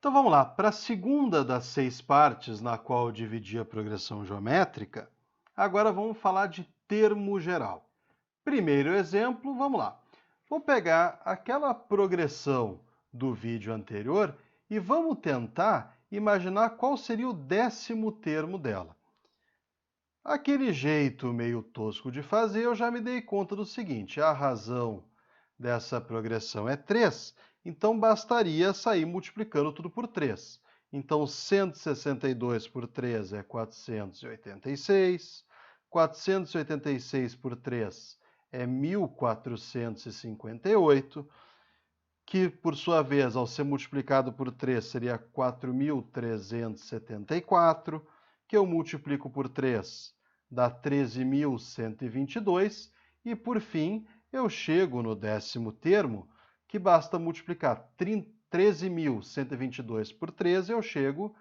Então vamos lá, para a segunda das 6 partes na qual eu dividi a progressão geométrica, agora vamos falar de termo geral. Primeiro exemplo, vamos lá. Vou pegar aquela progressão do vídeo anterior e vamos tentar imaginar qual seria o 10º termo dela. Aquele jeito meio tosco de fazer, eu já me dei conta do seguinte: a razão dessa progressão é 3, então bastaria sair multiplicando tudo por 3. Então, 162 por 3 é 486, 486 por 3 é 1458, que, por sua vez, ao ser multiplicado por 3, seria 4.374, que eu multiplico por 3, dá 13.122, e, por fim, eu chego no 10º termo, que basta multiplicar 13.122 por 13, eu chego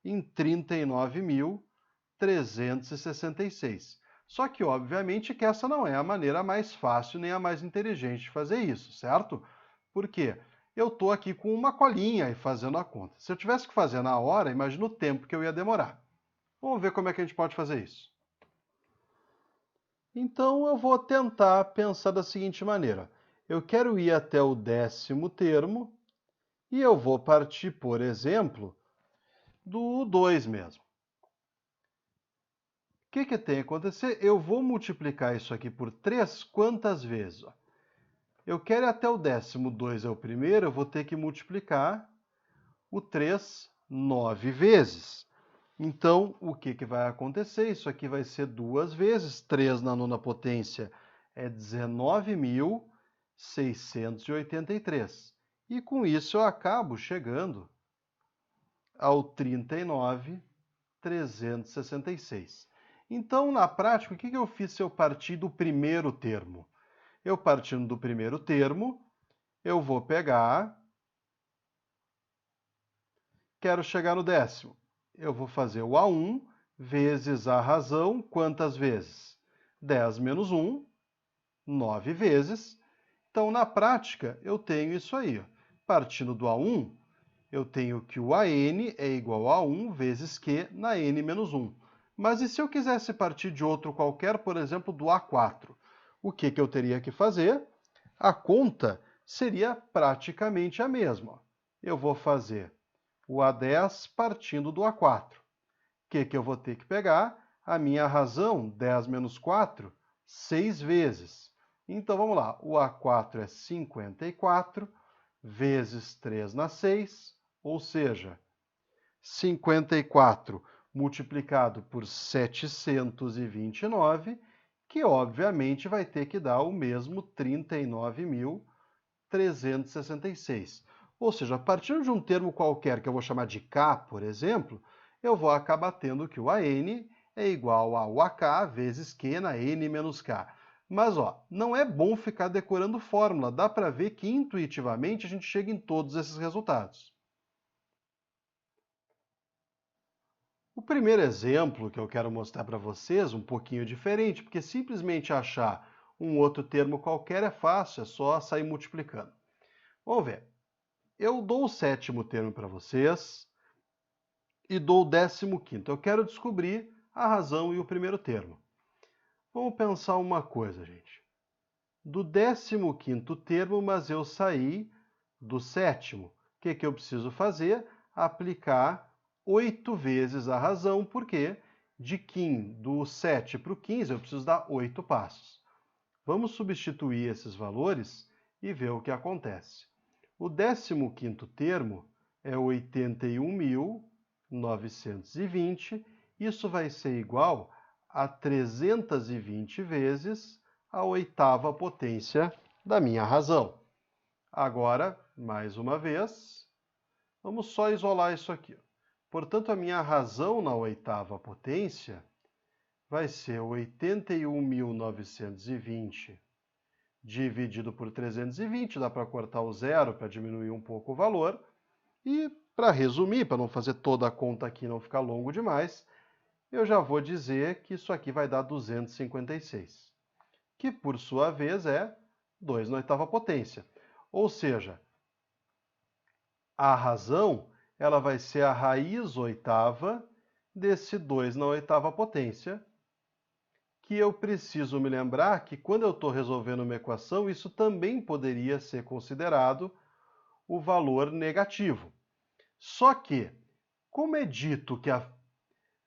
em 39.366. Só que, obviamente, que essa não é a maneira mais fácil nem a mais inteligente de fazer isso, certo? Por quê? Eu estou aqui com uma colinha e fazendo a conta. Se eu tivesse que fazer na hora, imagina o tempo que eu ia demorar. Vamos ver como é que a gente pode fazer isso. Então eu vou tentar pensar da seguinte maneira. Eu quero ir até o 10º termo e eu vou partir, por exemplo, do 2 mesmo. O que tem que acontecer? Eu vou multiplicar isso aqui por 3 quantas vezes? Eu quero ir até o 10º, 2 é o primeiro, eu vou ter que multiplicar o 3 9 vezes. Então, o que vai acontecer? Isso aqui vai ser 2 vezes, 3 na nona potência é 19.683. E com isso eu acabo chegando ao 39.366. Então, na prática, o que eu fiz se eu partir do primeiro termo? Eu partindo do primeiro termo, eu vou pegar, quero chegar no 10º. Eu vou fazer o A1 vezes a razão, quantas vezes? 10 menos 1, 9 vezes. Então, na prática, eu tenho isso aí. Partindo do A1, eu tenho que o AN é igual a 1 vezes Q na N menos 1. Mas e se eu quisesse partir de outro qualquer, por exemplo, do A4? O que eu teria que fazer? A conta seria praticamente a mesma. Eu vou fazer o A10 partindo do A4. O que eu vou ter que pegar? A minha razão, 10 menos 4, 6 vezes. Então, vamos lá. O A4 é 54 vezes 3 na 6, ou seja, 54 multiplicado por 729, que obviamente vai ter que dar o mesmo 39.366. Ou seja, a partir de um termo qualquer que eu vou chamar de K, por exemplo, eu vou acabar tendo que o AN é igual ao AK vezes Q na N menos K. Mas, não é bom ficar decorando fórmula. Dá para ver que, intuitivamente, a gente chega em todos esses resultados. O primeiro exemplo que eu quero mostrar para vocês, um pouquinho diferente, porque simplesmente achar um outro termo qualquer é fácil, é só sair multiplicando. Vamos ver. Eu dou o 7º termo para vocês e dou o 15º. Eu quero descobrir a razão e o primeiro termo. Vamos pensar uma coisa, gente. Do 15º termo, mas eu saí do 7º. O que eu preciso fazer? Aplicar 8 vezes a razão, porque do 7 para o 15 eu preciso dar 8 passos. Vamos substituir esses valores e ver o que acontece. O 15º termo é 81.920, isso vai ser igual a 320 vezes a 8ª potência da minha razão. Agora, mais uma vez, vamos só isolar isso aqui. Portanto, a minha razão na 8ª potência vai ser 81.920 dividido por 320, dá para cortar o zero para diminuir um pouco o valor. E, para resumir, para não fazer toda a conta aqui e não ficar longo demais, eu já vou dizer que isso aqui vai dar 256, que, por sua vez, é 2 na 8ª potência. Ou seja, a razão ela vai ser a raiz oitava desse 2 na oitava potência, que eu preciso me lembrar que quando eu estou resolvendo uma equação, isso também poderia ser considerado o valor negativo. Só que, como é dito que a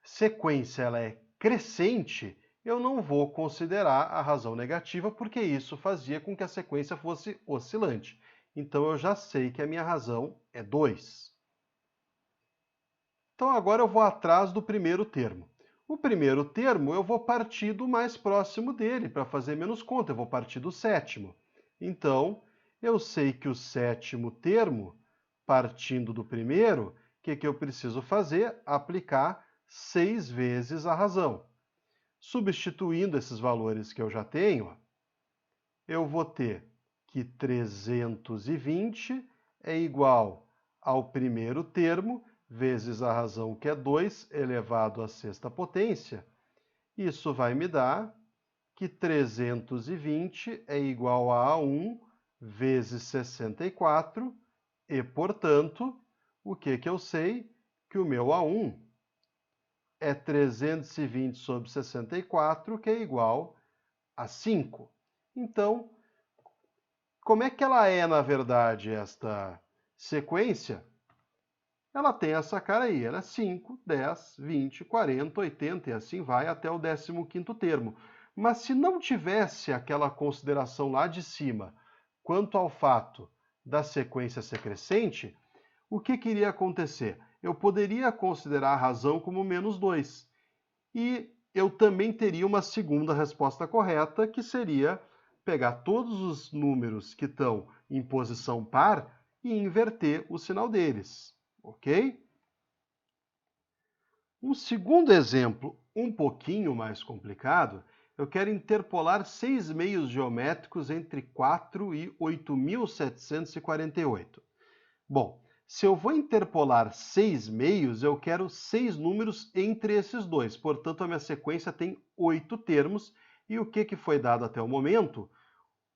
sequência ela é crescente, eu não vou considerar a razão negativa, porque isso fazia com que a sequência fosse oscilante. Então eu já sei que a minha razão é 2. Então agora eu vou atrás do primeiro termo. O primeiro termo eu vou partir do mais próximo dele, para fazer menos conta, eu vou partir do sétimo. Então, eu sei que o sétimo termo, partindo do primeiro, o que eu preciso fazer? Aplicar 6 vezes a razão. Substituindo esses valores que eu já tenho, eu vou ter que 320 é igual ao primeiro termo, vezes a razão, que é 2 elevado à sexta potência. Isso vai me dar que 320 é igual a 1 vezes 64, e, portanto, o que eu sei? Que o meu A1 é 320 sobre 64, que é igual a 5. Então, como é que ela é, na verdade, esta sequência? Ela tem essa cara aí, ela é 5, 10, 20, 40, 80 e assim vai até o 15º termo. Mas se não tivesse aquela consideração lá de cima quanto ao fato da sequência ser crescente, o que iria acontecer? Eu poderia considerar a razão como menos 2. E eu também teria uma segunda resposta correta, que seria pegar todos os números que estão em posição par e inverter o sinal deles. Ok? Um segundo exemplo, um pouquinho mais complicado, eu quero interpolar 6 meios geométricos entre 4 e 8.748. Bom, se eu vou interpolar 6 meios, eu quero 6 números entre esses dois. Portanto, a minha sequência tem 8 termos. E o que foi dado até o momento?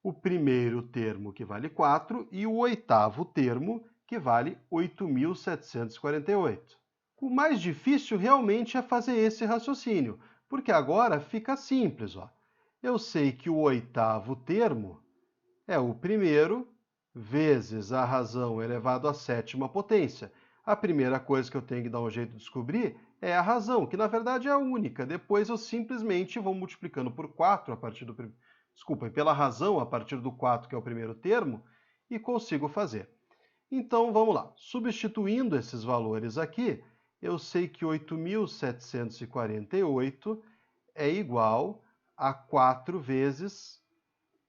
O primeiro termo, que vale 4, e o oitavo termo, que vale 8.748. O mais difícil realmente é fazer esse raciocínio, porque agora fica simples. Ó. Eu sei que o oitavo termo é o primeiro vezes a razão elevado à sétima potência. A primeira coisa que eu tenho que dar um jeito de descobrir é a razão, que na verdade é a única. Depois eu simplesmente vou multiplicando por 4 a partir do pela razão a partir do 4, que é o primeiro termo, e consigo fazer. Então, vamos lá. Substituindo esses valores aqui, eu sei que 8.748 é igual a 4 vezes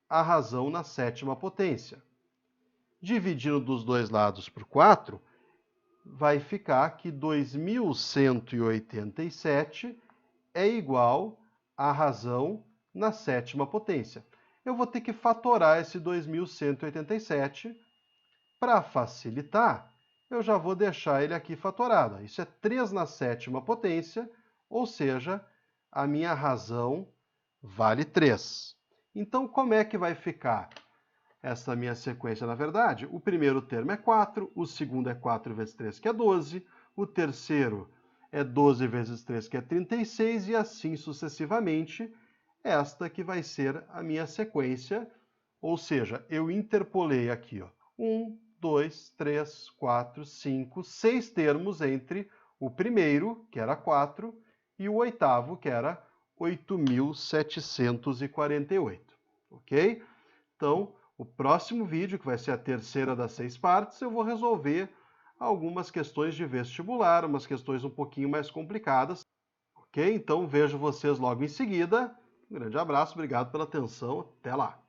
a razão na sétima potência. Dividindo dos dois lados por 4, vai ficar que 2.187 é igual à razão na sétima potência. Eu vou ter que fatorar esse 2.187. Para facilitar, eu já vou deixar ele aqui fatorado. Isso é 3 na sétima potência, ou seja, a minha razão vale 3. Então, como é que vai ficar essa minha sequência, na verdade? O primeiro termo é 4, o segundo é 4 vezes 3, que é 12, o terceiro é 12 vezes 3, que é 36, e assim sucessivamente, esta que vai ser a minha sequência, ou seja, eu interpolei aqui, ó, 1, 2, 3, 4, 5, 6 termos entre o primeiro, que era 4, e o oitavo, que era 8.748. Ok? Então, o próximo vídeo, que vai ser a terceira das 6 partes, eu vou resolver algumas questões de vestibular, umas questões um pouquinho mais complicadas. Ok? Então, vejo vocês logo em seguida. Um grande abraço, obrigado pela atenção, até lá!